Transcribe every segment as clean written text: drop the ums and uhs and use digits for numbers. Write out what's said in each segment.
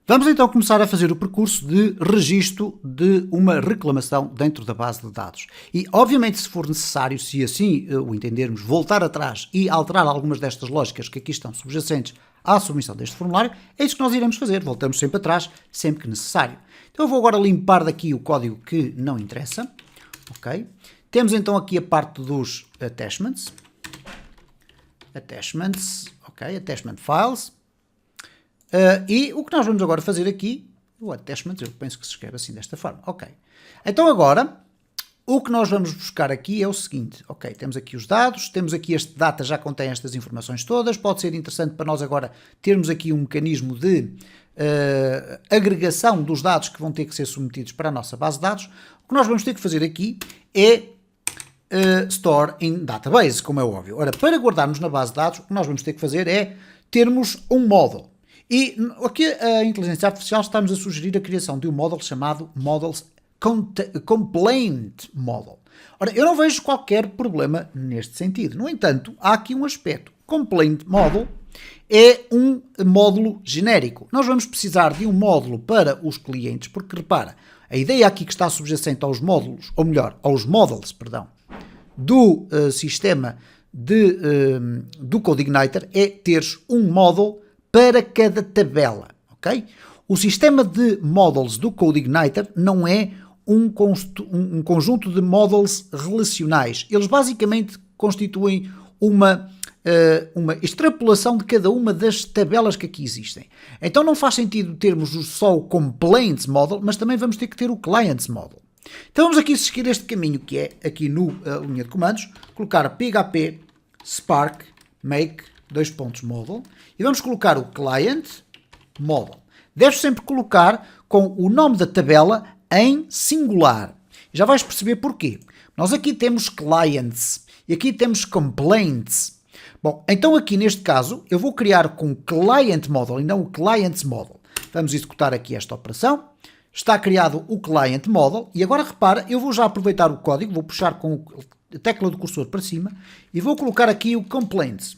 Vamos então começar a fazer o percurso de registro de uma reclamação dentro da base de dados. E, obviamente, se for necessário, se assim o entendermos, voltar atrás e alterar algumas destas lógicas que aqui estão subjacentes à submissão deste formulário, é isso que nós iremos fazer. Voltamos sempre atrás, sempre que necessário. Então eu vou agora limpar daqui o código que não interessa. Ok? Temos então aqui a parte dos attachments. Ok, attachment files. E o que nós vamos agora fazer aqui, o attachment, eu penso que se escreve assim desta forma, ok. Então agora, o que nós vamos buscar aqui é o seguinte, ok, temos aqui os dados, temos aqui este data, já contém estas informações todas, pode ser interessante para nós agora termos aqui um mecanismo de agregação dos dados que vão ter que ser submetidos para a nossa base de dados. O que nós vamos ter que fazer aqui é store in database, como é óbvio. Ora, para guardarmos na base de dados, o que nós vamos ter que fazer é termos um model. E aqui a inteligência artificial está-nos a sugerir a criação de um model chamado Models Complaint Model. Ora, eu não vejo qualquer problema neste sentido. No entanto, há aqui um aspecto. Complaint Model é um módulo genérico. Nós vamos precisar de um módulo para os clientes, porque repara, a ideia aqui que está subjacente aos módulos, ou melhor, aos models, perdão, do sistema do CodeIgniter é teres um model para cada tabela, ok? O sistema de models do CodeIgniter não é um conjunto de models relacionais. Eles basicamente constituem uma extrapolação de cada uma das tabelas que aqui existem. Então não faz sentido termos só o Complaints Model, mas também vamos ter que ter o Clients Model. Então vamos aqui seguir este caminho que é, aqui no linha de comandos, colocar php spark make model e vamos colocar o client model. Deves sempre colocar com o nome da tabela em singular. Já vais perceber porquê. Nós aqui temos clients e aqui temos complaints. Bom, então aqui neste caso eu vou criar com o client model e não o clients model. Vamos executar aqui esta operação. Está criado o client model e agora repara, eu vou já aproveitar o código, vou puxar com a tecla do cursor para cima e vou colocar aqui o complaints.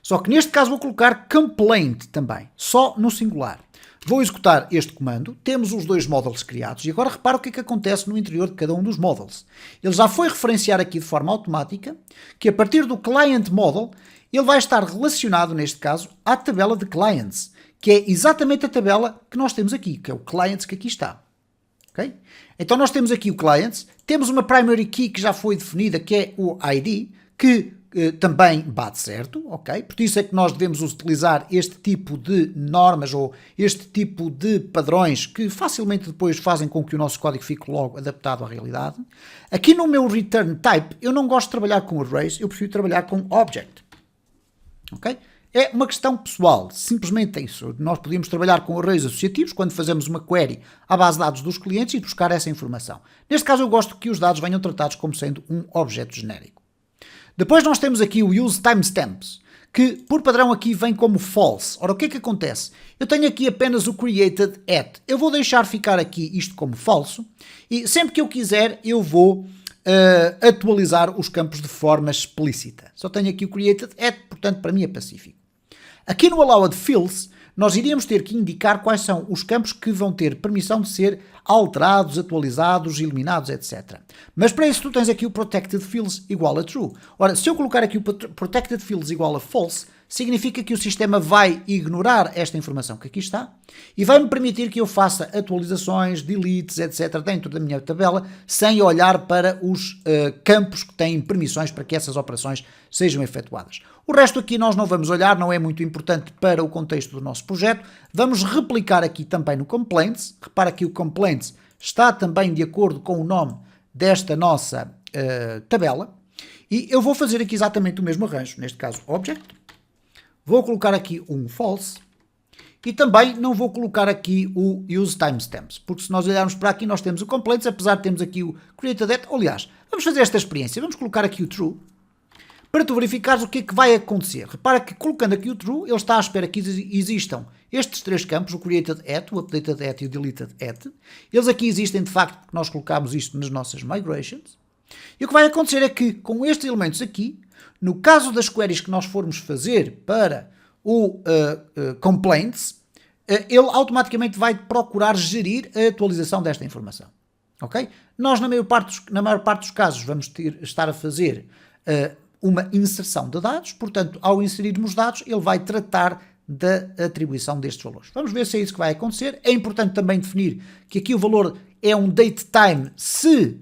Só que neste caso vou colocar complaint também, só no singular. Vou executar este comando, temos os dois models criados e agora repara o que é que acontece no interior de cada um dos models. Ele já foi referenciar aqui de forma automática que a partir do client model ele vai estar relacionado neste caso à tabela de clients, que é exatamente a tabela que nós temos aqui, que é o clients que aqui está. Okay? Então nós temos aqui o clients, temos uma primary key que já foi definida, que é o ID, que também bate certo, ok? Por isso é que nós devemos utilizar este tipo de normas ou este tipo de padrões que facilmente depois fazem com que o nosso código fique logo adaptado à realidade. Aqui no meu return type, eu não gosto de trabalhar com arrays, eu prefiro trabalhar com object, ok? É uma questão pessoal, simplesmente é isso. Nós podíamos trabalhar com arrays associativos quando fazemos uma query à base de dados dos clientes e buscar essa informação. Neste caso eu gosto que os dados venham tratados como sendo um objeto genérico. Depois nós temos aqui o use timestamps, que por padrão aqui vem como false. Ora, o que é que acontece? Eu tenho aqui apenas o created at. Eu vou deixar ficar aqui isto como falso e sempre que eu quiser eu vou atualizar os campos de forma explícita. Só tenho aqui o created at, portanto para mim é pacífico. Aqui no allowed fields nós iríamos ter que indicar quais são os campos que vão ter permissão de ser alterados, atualizados, eliminados, etc. Mas para isso tu tens aqui o protected fields igual a true. Ora, se eu colocar aqui o protected fields igual a false, significa que o sistema vai ignorar esta informação que aqui está e vai-me permitir que eu faça atualizações, deletes, etc. dentro da minha tabela, sem olhar para os campos que têm permissões para que essas operações sejam efetuadas. O resto aqui nós não vamos olhar, não é muito importante para o contexto do nosso projeto. Vamos replicar aqui também no complaints. Repara que o complaints está também de acordo com o nome desta nossa tabela. E eu vou fazer aqui exatamente o mesmo arranjo, neste caso object. Vou colocar aqui um false e também não vou colocar aqui o use timestamps, porque se nós olharmos para aqui nós temos o complaints, apesar de termos aqui o created at. Aliás, vamos fazer esta experiência, vamos colocar aqui o true, para tu verificares o que é que vai acontecer. Repara que colocando aqui o true, ele está à espera que existam estes três campos, o created at, o updated at e o deleted at. Eles aqui existem de facto porque nós colocámos isto nas nossas migrations. E o que vai acontecer é que com estes elementos aqui, no caso das queries que nós formos fazer para o complaints, ele automaticamente vai procurar gerir a atualização desta informação. Ok? Nós, na maior parte dos casos, vamos estar a fazer uma inserção de dados, portanto, ao inserirmos dados, ele vai tratar da atribuição destes valores. Vamos ver se é isso que vai acontecer. É importante também definir que aqui o valor é um datetime se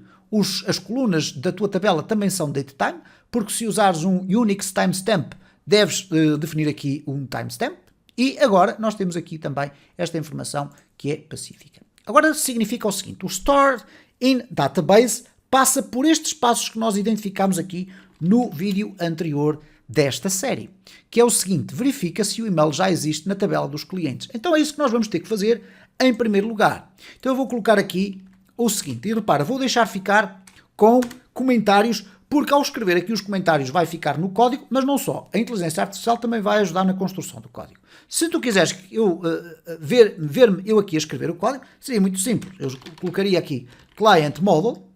as colunas da tua tabela também são datetime, porque se usares um Unix timestamp, deves definir aqui um timestamp. E agora nós temos aqui também esta informação que é pacífica. Agora significa o seguinte: o Store in Database passa por estes passos que nós identificamos aqui no vídeo anterior desta série, que é o seguinte: verifica se o e-mail já existe na tabela dos clientes. Então é isso que nós vamos ter que fazer em primeiro lugar. Então eu vou colocar aqui o seguinte, e repara, vou deixar ficar com comentários, porque ao escrever aqui os comentários vai ficar no código, mas não só, a inteligência artificial também vai ajudar na construção do código. Se tu quiseres ver-me eu aqui a escrever o código, seria muito simples. Eu colocaria aqui client model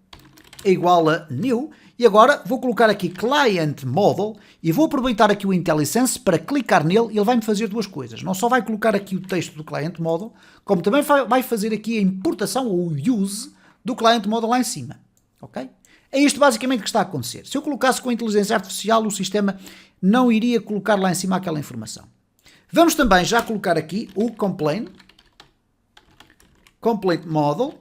é igual a new, e agora vou colocar aqui client model e vou aproveitar aqui o IntelliSense para clicar nele e ele vai-me fazer duas coisas. Não só vai colocar aqui o texto do client model, como também vai fazer aqui a importação ou o use do client model lá em cima. Ok? É isto basicamente que está a acontecer. Se eu colocasse com a inteligência artificial, o sistema não iria colocar lá em cima aquela informação. Vamos também já colocar aqui o complaint model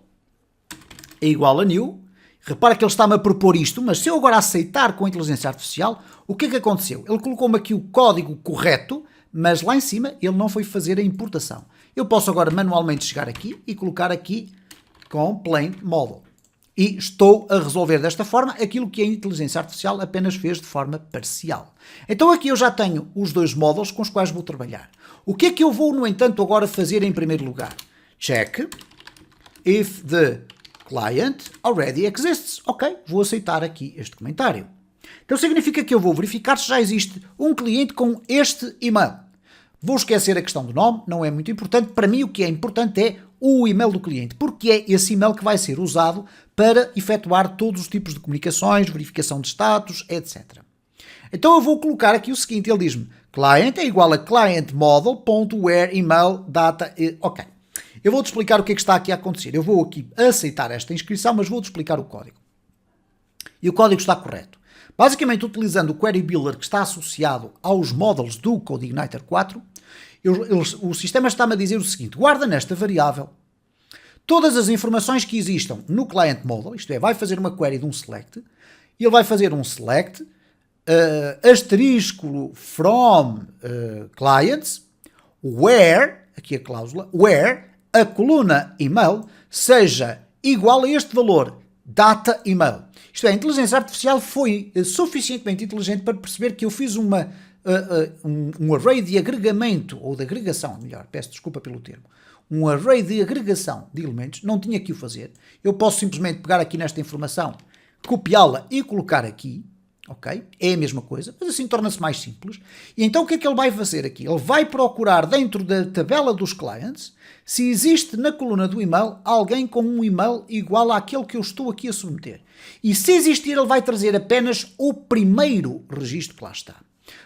é igual a new. Repara que ele está-me a propor isto, mas se eu agora aceitar com a inteligência artificial, o que é que aconteceu? Ele colocou-me aqui o código correto, mas lá em cima ele não foi fazer a importação. Eu posso agora manualmente chegar aqui e colocar aqui complaint model. E estou a resolver desta forma aquilo que a inteligência artificial apenas fez de forma parcial. Então aqui eu já tenho os dois módulos com os quais vou trabalhar. O que é que eu vou, no entanto, agora fazer em primeiro lugar? Check if the client already exists. Ok, vou aceitar aqui este comentário. Então significa que eu vou verificar se já existe um cliente com este e-mail. Vou esquecer a questão do nome, não é muito importante. Para mim o que é importante é o e-mail do cliente, porque é esse e-mail que vai ser usado para efetuar todos os tipos de comunicações, verificação de status, etc. Então eu vou colocar aqui o seguinte, ele diz-me client é igual a clientModel.whereEmailData. Ok. Eu vou-te explicar o que é que está aqui a acontecer. Eu vou aqui aceitar esta inscrição, mas vou-te explicar o código. E o código está correto. Basicamente, utilizando o Query Builder que está associado aos models do CodeIgniter 4, o sistema está-me a dizer o seguinte: guarda nesta variável todas as informações que existam no client model, isto é, vai fazer uma query de um select, e ele vai fazer um select, asterisco from clients, where, aqui a cláusula, where a coluna email seja igual a este valor, data email. Isto é, a inteligência artificial foi suficientemente inteligente para perceber que eu fiz um array de agregamento, ou de agregação, melhor, peço desculpa pelo termo, um array de agregação de elementos, não tinha que o fazer. Eu posso simplesmente pegar aqui nesta informação, copiá-la e colocar aqui, ok? É a mesma coisa, mas assim torna-se mais simples. E então o que é que ele vai fazer aqui? Ele vai procurar dentro da tabela dos clients se existe na coluna do e-mail alguém com um e-mail igual àquele que eu estou aqui a submeter. E se existir, ele vai trazer apenas o primeiro registro que lá está.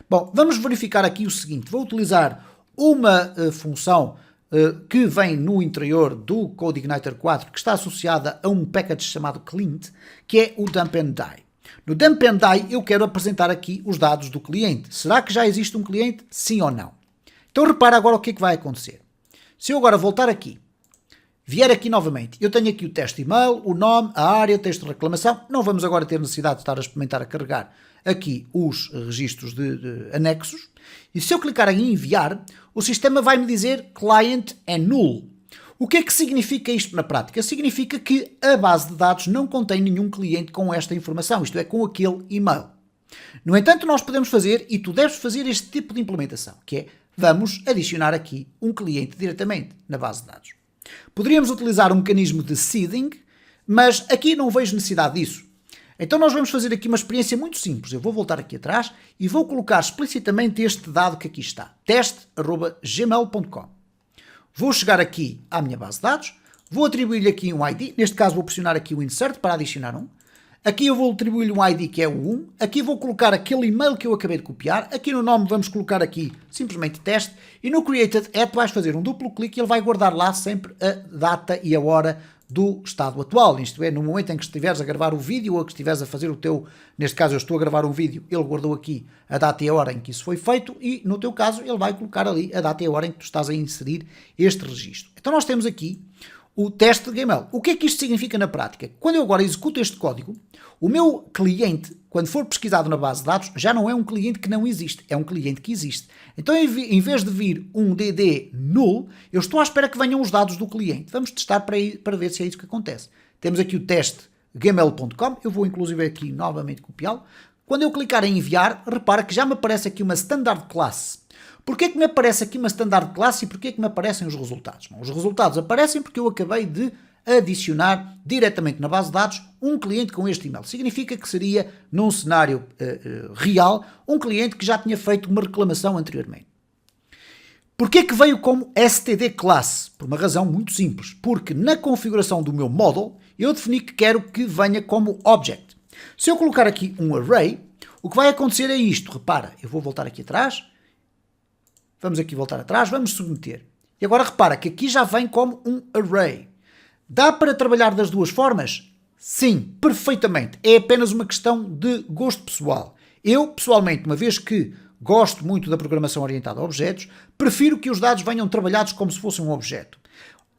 Bom, vamos verificar aqui o seguinte. Vou utilizar uma função que vem no interior do CodeIgniter 4, que está associada a um package chamado Client, que é o Dump and Die. No Dump and Die eu quero apresentar aqui os dados do cliente. Será que já existe um cliente? Sim ou não? Então repara agora o que é que vai acontecer. Se eu agora voltar aqui, vier aqui novamente, eu tenho aqui o teste e-mail, o nome, a área, o texto de reclamação. Não vamos agora ter necessidade de estar a experimentar a carregar aqui os registros de anexos. E se eu clicar em enviar, o sistema vai me dizer client é null. O que é que significa isto na prática? Significa que a base de dados não contém nenhum cliente com esta informação, isto é, com aquele e-mail. No entanto, nós podemos fazer, e tu deves fazer este tipo de implementação, que é, vamos adicionar aqui um cliente diretamente na base de dados. Poderíamos utilizar um mecanismo de seeding, mas aqui não vejo necessidade disso. Então nós vamos fazer aqui uma experiência muito simples. Eu vou voltar aqui atrás e vou colocar explicitamente este dado que aqui está, teste@gmail.com. Vou chegar aqui à minha base de dados, vou atribuir-lhe aqui um ID, neste caso vou pressionar aqui o insert para adicionar um. Aqui eu vou atribuir-lhe um ID que é o 1. Aqui vou colocar aquele e-mail que eu acabei de copiar. Aqui no nome vamos colocar aqui simplesmente teste. E no Created At vais fazer um duplo clique e ele vai guardar lá sempre a data e a hora do estado atual. Isto é, no momento em que estiveres a gravar o vídeo ou que estiveres a fazer o teu... Neste caso eu estou a gravar um vídeo, ele guardou aqui a data e a hora em que isso foi feito e no teu caso ele vai colocar ali a data e a hora em que tu estás a inserir este registro. Então nós temos aqui o teste de Gmail. O que é que isto significa na prática? Quando eu agora executo este código, o meu cliente, quando for pesquisado na base de dados, já não é um cliente que não existe, é um cliente que existe. Então, em vez de vir um DD null, eu estou à espera que venham os dados do cliente. Vamos testar para ver se é isso que acontece. Temos aqui o teste gmail.com, eu vou inclusive aqui novamente copiá-lo. Quando eu clicar em enviar, repara que já me aparece aqui uma standard class. Porquê que me aparece aqui uma standard class e porquê que me aparecem os resultados? Bom, os resultados aparecem porque eu acabei de adicionar diretamente na base de dados um cliente com este e-mail. Significa que seria, num cenário real, um cliente que já tinha feito uma reclamação anteriormente. Porquê que veio como std class? Por uma razão muito simples. Porque na configuração do meu model, eu defini que quero que venha como object. Se eu colocar aqui um array, o que vai acontecer é isto. Repara, eu vou voltar aqui atrás. Vamos aqui voltar atrás, vamos submeter. E agora repara que aqui já vem como um array. Dá para trabalhar das duas formas? Sim, perfeitamente. É apenas uma questão de gosto pessoal. Eu, pessoalmente, uma vez que gosto muito da programação orientada a objetos, prefiro que os dados venham trabalhados como se fossem um objeto.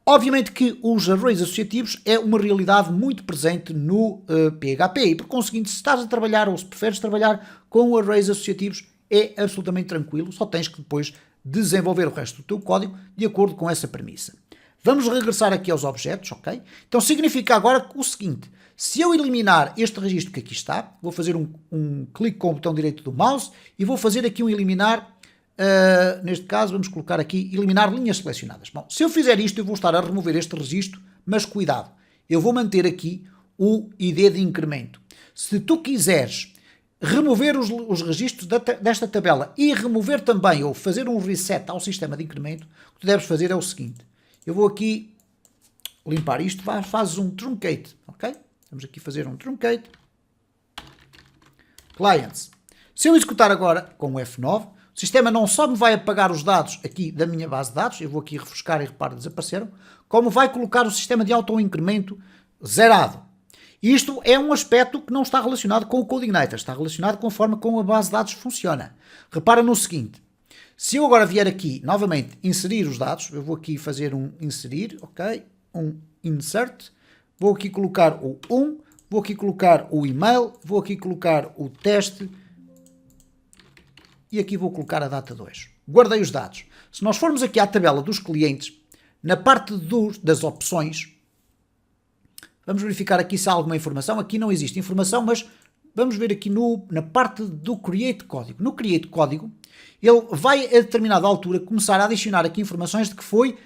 Obviamente que os arrays associativos é uma realidade muito presente no PHP e, por conseguinte, se estás a trabalhar ou se preferes trabalhar com arrays associativos, é absolutamente tranquilo, só tens que depois desenvolver o resto do teu código de acordo com essa premissa. Vamos regressar aqui aos objetos, ok? Então significa agora o seguinte, se eu eliminar este registro que aqui está, vou fazer um clique com o botão direito do mouse e vou fazer aqui um eliminar, neste caso vamos colocar aqui eliminar linhas selecionadas. Bom, se eu fizer isto eu vou estar a remover este registro, mas cuidado, eu vou manter aqui o ID de incremento. Se tu quiseres remover os registros desta tabela e remover também ou fazer um reset ao sistema de incremento, o que tu deves fazer é o seguinte. Eu vou aqui limpar isto, fazes um truncate, ok? Vamos aqui fazer um truncate. Clients. Se eu executar agora com o F9, o sistema não só me vai apagar os dados aqui da minha base de dados, eu vou aqui refrescar e repara, desapareceram, como vai colocar o sistema de auto-incremento zerado. Isto é um aspecto que não está relacionado com o CodeIgniter, está relacionado com a forma como a base de dados funciona. Repara no seguinte, se eu agora vier aqui, novamente, inserir os dados, eu vou aqui fazer um inserir, ok, um insert, vou aqui colocar o 1, vou aqui colocar o e-mail, vou aqui colocar o teste e aqui vou colocar a data 2. Guardei os dados. Se nós formos aqui à tabela dos clientes, na parte das opções, vamos verificar aqui se há alguma informação. Aqui não existe informação, mas vamos ver aqui na parte do Create Código. No Create Código, ele vai a determinada altura começar a adicionar aqui informações de que foi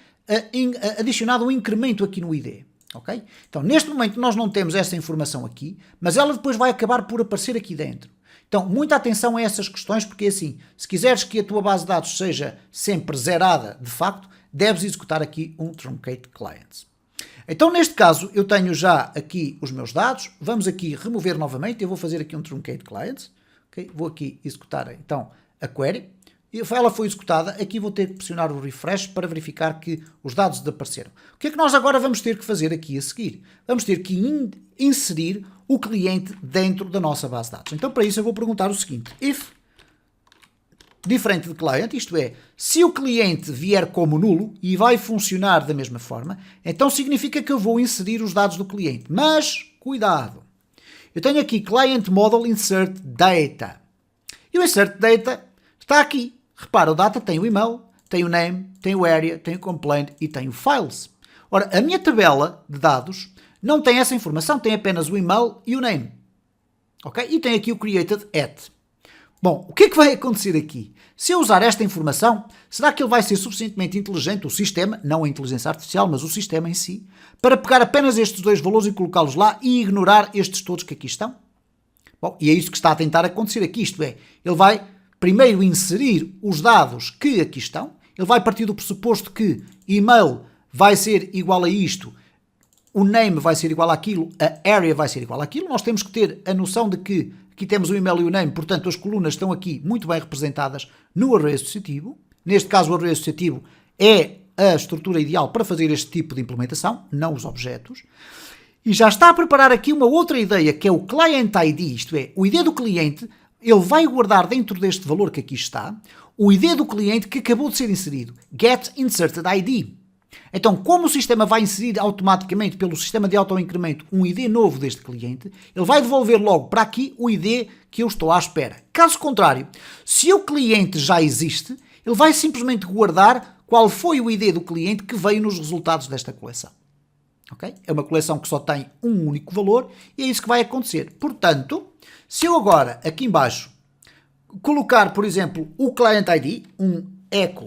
adicionado um incremento aqui no ID. Okay? Então, neste momento nós não temos essa informação aqui, mas ela depois vai acabar por aparecer aqui dentro. Então, muita atenção a essas questões, porque assim, se quiseres que a tua base de dados seja sempre zerada, de facto, deves executar aqui um Truncate Clients. Então, neste caso, eu tenho já aqui os meus dados, vamos aqui remover novamente, eu vou fazer aqui um Truncate Clients, okay? Vou aqui executar então a query, e ela foi executada, aqui vou ter que pressionar o refresh para verificar que os dados desapareceram. O que é que nós agora vamos ter que fazer aqui a seguir? Vamos ter que inserir o cliente dentro da nossa base de dados. Então, para isso eu vou perguntar o seguinte, if diferente de client, isto é, se o cliente vier como nulo e vai funcionar da mesma forma, então significa que eu vou inserir os dados do cliente. Mas, cuidado, eu tenho aqui client model insert data. E o insert data está aqui. Repara, o data tem o email, tem o name, tem o area, tem o complaint e tem o files. Ora, a minha tabela de dados não tem essa informação, tem apenas o email e o name. Ok? E tem aqui o created at. Bom, o que é que vai acontecer aqui? Se eu usar esta informação, será que ele vai ser suficientemente inteligente, o sistema, não a inteligência artificial, mas o sistema em si, para pegar apenas estes dois valores e colocá-los lá e ignorar estes todos que aqui estão? Bom, e é isso que está a tentar acontecer aqui, isto é, ele vai primeiro inserir os dados que aqui estão, ele vai partir do pressuposto que email vai ser igual a isto, o name vai ser igual àquilo, a area vai ser igual àquilo. Nós temos que ter a noção de que aqui temos o email e o name, portanto as colunas estão aqui muito bem representadas no array associativo. Neste caso o array associativo é a estrutura ideal para fazer este tipo de implementação, não os objetos. E já está a preparar aqui uma outra ideia, que é o Client ID, isto é, o ID do cliente, ele vai guardar dentro deste valor que aqui está, o ID do cliente que acabou de ser inserido, Get Inserted ID. Então, como o sistema vai inserir automaticamente pelo sistema de autoincremento um ID novo deste cliente, ele vai devolver logo para aqui o ID que eu estou à espera. Caso contrário, se o cliente já existe, ele vai simplesmente guardar qual foi o ID do cliente que veio nos resultados desta coleção. Okay? É uma coleção que só tem um único valor e é isso que vai acontecer. Portanto, se eu agora, aqui em baixo, colocar, por exemplo, o Client ID, um echo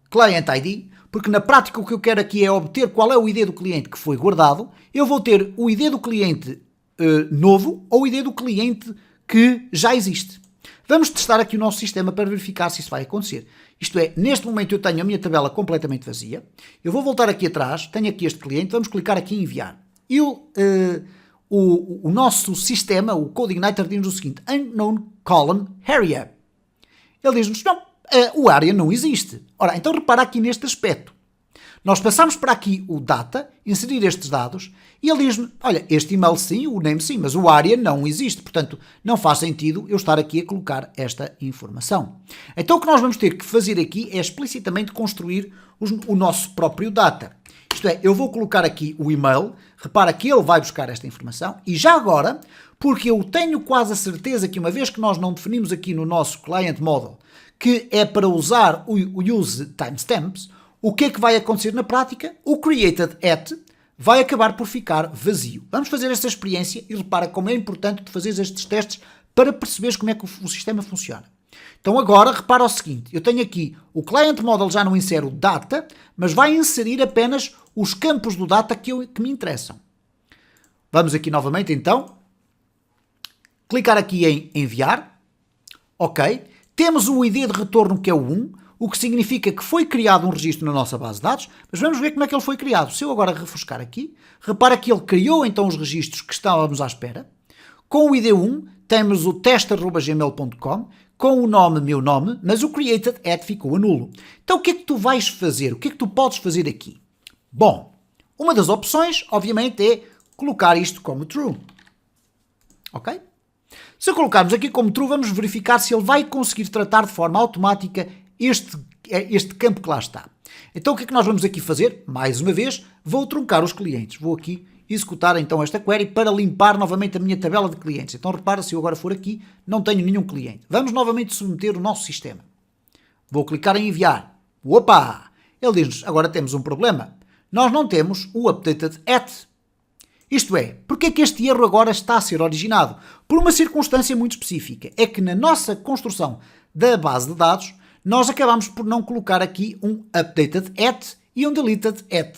Client ID, porque na prática o que eu quero aqui é obter qual é o ID do cliente que foi guardado, eu vou ter o ID do cliente novo ou o ID do cliente que já existe. Vamos testar aqui o nosso sistema para verificar se isso vai acontecer. Isto é, neste momento eu tenho a minha tabela completamente vazia. Eu vou voltar aqui atrás, tenho aqui este cliente, vamos clicar aqui em enviar. E o nosso sistema, o CodeIgniter, diz-nos o seguinte: Unknown Column Area. Ele diz-nos, não, o area não existe. Ora, então repara aqui neste aspecto. Nós passamos para aqui o data, inserir estes dados, e ele diz-me, olha, este email sim, o name sim, mas o area não existe, portanto, não faz sentido eu estar aqui a colocar esta informação. Então o que nós vamos ter que fazer aqui é explicitamente construir o nosso próprio data. Isto é, eu vou colocar aqui o e-mail, repara que ele vai buscar esta informação, e já agora, porque eu tenho quase a certeza que uma vez que nós não definimos aqui no nosso client model, que é para usar o use timestamps, o que é que vai acontecer na prática? O created at vai acabar por ficar vazio. Vamos fazer esta experiência e repara como é importante tu fazeres estes testes para perceberes como é que o sistema funciona. Então agora repara o seguinte, eu tenho aqui o client model já não insere o data, mas vai inserir apenas os campos do data que me interessam. Vamos aqui novamente então, clicar aqui em enviar, ok, temos o ID de retorno que é o 1, o que significa que foi criado um registro na nossa base de dados, mas vamos ver como é que ele foi criado. Se eu agora refrescar aqui, repara que ele criou então os registros que estávamos à espera. Com o ID 1 temos o teste@gmail.com, com o nome, meu nome, mas o created at ficou a nulo. Então o que é que tu vais fazer? O que é que tu podes fazer aqui? Bom, uma das opções, obviamente, é colocar isto como true. Ok? Se colocarmos aqui como true, vamos verificar se ele vai conseguir tratar de forma automática este campo que lá está. Então o que é que nós vamos aqui fazer? Mais uma vez, vou truncar os clientes. Vou aqui executar então esta query para limpar novamente a minha tabela de clientes. Então repara, se eu agora for aqui, não tenho nenhum cliente. Vamos novamente submeter o nosso sistema. Vou clicar em enviar. Opa! Ele diz-nos, agora temos um problema. Nós não temos o updated at. Isto é, porque é que este erro agora está a ser originado? Por uma circunstância muito específica. É que na nossa construção da base de dados, nós acabamos por não colocar aqui um updated at e um deleted at.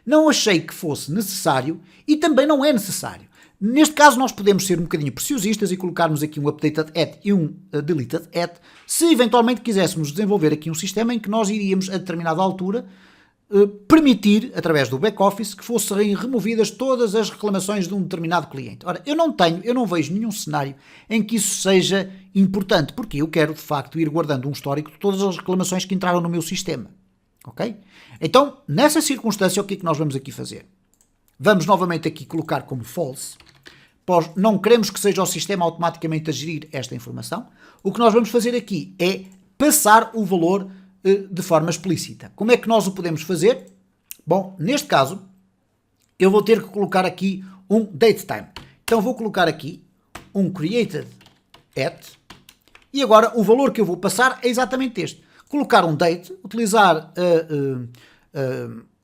Não achei que fosse necessário e também não é necessário. Neste caso nós podemos ser um bocadinho preciosistas e colocarmos aqui um updated at e um deleted at, se eventualmente quiséssemos desenvolver aqui um sistema em que nós iríamos a determinada altura permitir, através do back-office, que fossem removidas todas as reclamações de um determinado cliente. Ora, eu não vejo nenhum cenário em que isso seja importante, porque eu quero, de facto, ir guardando um histórico de todas as reclamações que entraram no meu sistema. Ok? Então, nessa circunstância, o que é que nós vamos aqui fazer? Vamos novamente aqui colocar como false, pois não queremos que seja o sistema automaticamente a gerir esta informação. O que nós vamos fazer aqui é passar o valor de forma explícita. Como é que nós o podemos fazer? Bom, neste caso, eu vou ter que colocar aqui um datetime. Então vou colocar aqui um created at e agora o valor que eu vou passar é exatamente este. Colocar um date, utilizar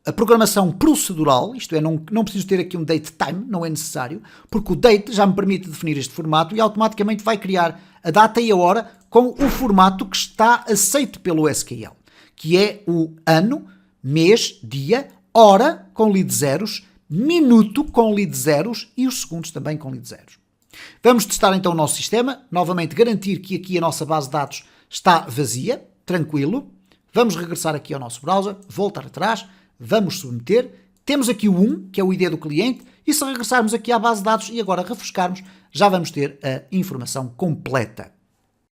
a programação procedural, isto é, não preciso ter aqui um datetime, não é necessário, porque o date já me permite definir este formato e automaticamente vai criar a data e a hora com o formato que está aceito pelo SQL, que é o ano, mês, dia, hora com lead zeros, minuto com lead zeros e os segundos também com lead zeros. Vamos testar então o nosso sistema, novamente garantir que aqui a nossa base de dados está vazia, tranquilo. Vamos regressar aqui ao nosso browser, voltar atrás, vamos submeter, Temos aqui o 1, que é o ID do cliente, e se regressarmos aqui à base de dados e agora refrescarmos, já vamos ter a informação completa.